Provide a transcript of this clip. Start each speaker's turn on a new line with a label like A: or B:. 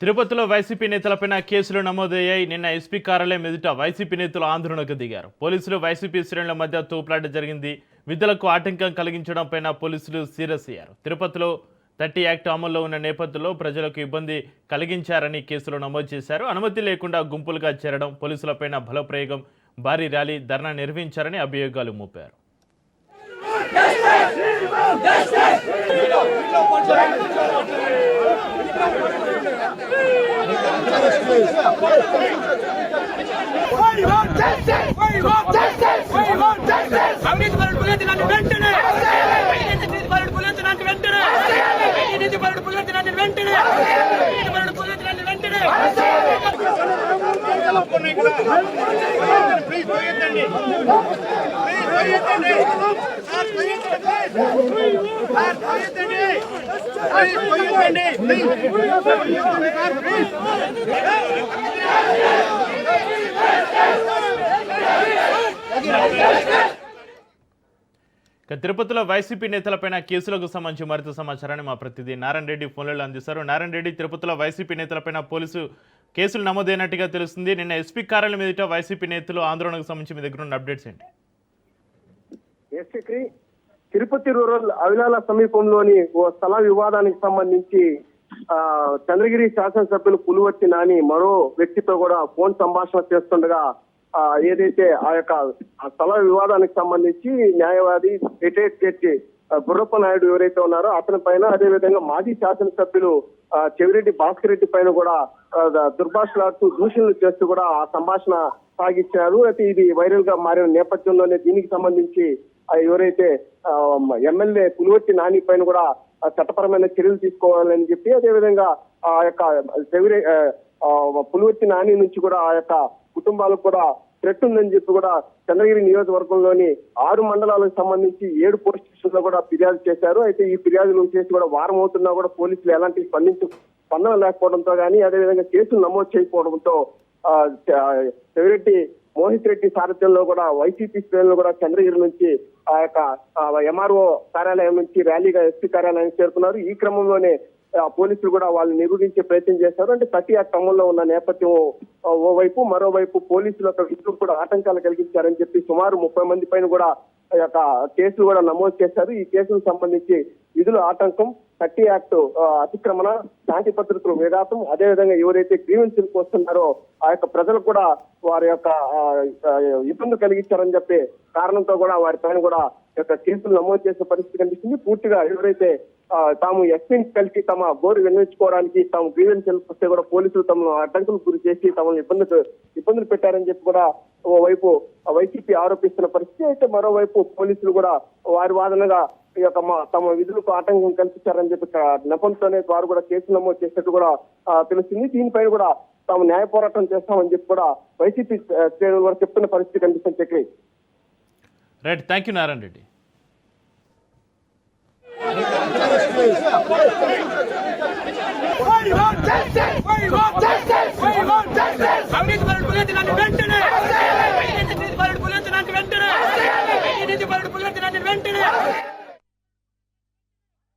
A: తిరుపతిలో వైసీపీ నేతలపైన కేసులు నమోదయ్యాయి. నిన్న ఎస్పీ కార్యాలయం ఎదుట వైసీపీ నేతలు ఆందోళనకు దిగారు. పోలీసులు వైసీపీ శ్రేణుల మధ్య తోపులాట జరిగింది. విధులకు ఆటంకం కలిగించడం పైన పోలీసులు సీరియస్ అయ్యారు. తిరుపతిలో 30 యాక్ట్ అమల్లో ఉన్న నేపథ్యంలో ప్రజలకు ఇబ్బంది కలిగించారని కేసులు నమోదు చేశారు. అనుమతి లేకుండా గుంపులుగా చేరడం, పోలీసులపైన బలప్రయోగం, భారీ ర్యాలీ, ధర్నా నిర్వహించారని అభియోగాలు మోపారు. తిరుపతిలో వైసీపీ నేతలపైన కేసులకు సంబంధించి మరింత సమాచారాన్ని మా ప్రతినిధి నారాయణ రెడ్డి ఫోన్లలో అందిస్తారు. నారాయణ రెడ్డి, తిరుపతిలో వైసీపీ నేతలపైన పోలీసు కేసులు నమోదైనట్టుగా తెలుస్తుంది. నిన్న ఎస్పీ కార్యాలయం ఎదుట వైసీపీ నేతలు ఆందోళనకు సంబంధించి మీ దగ్గర ఉన్న అప్డేట్స్ ఏంటి?
B: తిరుపతి రూరల్ అవిలాల సమీపంలోని ఓ స్థల వివాదానికి సంబంధించి చంద్రగిరి శాసనసభ్యులు పులివర్తి నాని మరో వ్యక్తితో కూడా ఫోన్ సంభాషణ చేస్తుండగా ఏదైతే ఆ యొక్క స్థల వివాదానికి సంబంధించి న్యాయవాది రిటైర్డ్ జడ్జి గుర్రప్ప నాయుడు ఎవరైతే ఉన్నారో అతని పైన, అదేవిధంగా మాజీ శాసనసభ్యులు చెవిరెడ్డి భాస్కర్ రెడ్డి పైన కూడా దుర్భాషలాడుతూ దూషణలు చేస్తూ కూడా ఆ సంభాషణ సాగించారు. అయితే ఇది వైరల్ గా మారిన నేపథ్యంలోనే దీనికి సంబంధించి ఎవరైతే ఎమ్మెల్యే పులివర్తి నాని పైన కూడా చట్టపరమైన చర్యలు తీసుకోవాలని చెప్పి, అదేవిధంగా ఆ యొక్క పులివర్తి నాని నుంచి కూడా ఆ యొక్క కుటుంబాలకు కూడా థ్రెట్ ఉందని చెప్పి కూడా చంద్రగిరి నియోజకవర్గంలోని 6 మండలాలకు సంబంధించి 7 పోలీస్ స్టేషన్ లో కూడా ఫిర్యాదు చేశారు. అయితే ఈ ఫిర్యాదులు చేసి కూడా వారం అవుతున్నా కూడా పోలీసులు ఎలాంటి స్పందన లేకపోవడంతో కానీ, అదేవిధంగా కేసులు నమోదు చేయకపోవడంతో చెవిరెడ్డి మోహిత్ రెడ్డి సారథ్యంలో కూడా వైసీపీ శ్రేణులు కూడా చంద్రగిరి నుంచి ఆ యొక్క ఎంఆర్ఓ కార్యాలయం నుంచి ర్యాలీగా ఎస్పీ కార్యాలయానికి చేరుకున్నారు. ఈ క్రమంలోనే పోలీసులు కూడా వాళ్ళు నిరూపించే ప్రయత్నం చేశారు. అంటే 30 యాక్ట్ అమల్లో ఉన్న నేపథ్యం ఓవైపు, మరోవైపు పోలీసుల విధులకు కూడా ఆటంకాలు కలిగించారని చెప్పి సుమారు 30 మంది పైన కూడా ఆ యొక్క కేసులు కూడా నమోదు చేశారు. ఈ కేసులకు సంబంధించి విధుల ఆటంకం, 30 యాక్ట్ అతిక్రమణ, శాంతి భద్రతలు విఘాతం, అదేవిధంగా ఎవరైతే గ్రీవెన్సీలకు వస్తున్నారో ఆ యొక్క ప్రజలకు కూడా వారి యొక్క ఇబ్బంది కలిగించారని చెప్పి కారణంతో కూడా వారి పైన కూడా యొక్క కేసులు నమోదు చేసే పరిస్థితి కనిపిస్తుంది. పూర్తిగా ఎవరైతే తాము ఎస్పీని కలిసి తమ గోరు వినియోగించుకోవడానికి తాము గ్రీవెన్స్ వస్తే కూడా పోలీసులు తమను అడ్డంకులు గురి చేసి తమను ఇబ్బందులు పెట్టారని చెప్పి కూడా ఓవైపు వైసీపీ ఆరోపిస్తున్న పరిస్థితి. అయితే మరోవైపు పోలీసులు కూడా వారి వాదనగా ఈ యొక్క తమ విధులకు ఆటంకం కల్పించారని చెప్పి నెపంతోనే వారు కూడా కేసులు నమోదు చేసినట్టు కూడా తెలుస్తుంది. దీనిపైన కూడా తాము న్యాయ పోరాటం చేస్తామని చెప్పి కూడా వైసీపీ శ్రేణులు కూడా చెప్తున్న పరిస్థితి కనిపిస్తుంది. Chakri,
A: right, thank you Narayana Reddy.
C: We want justice!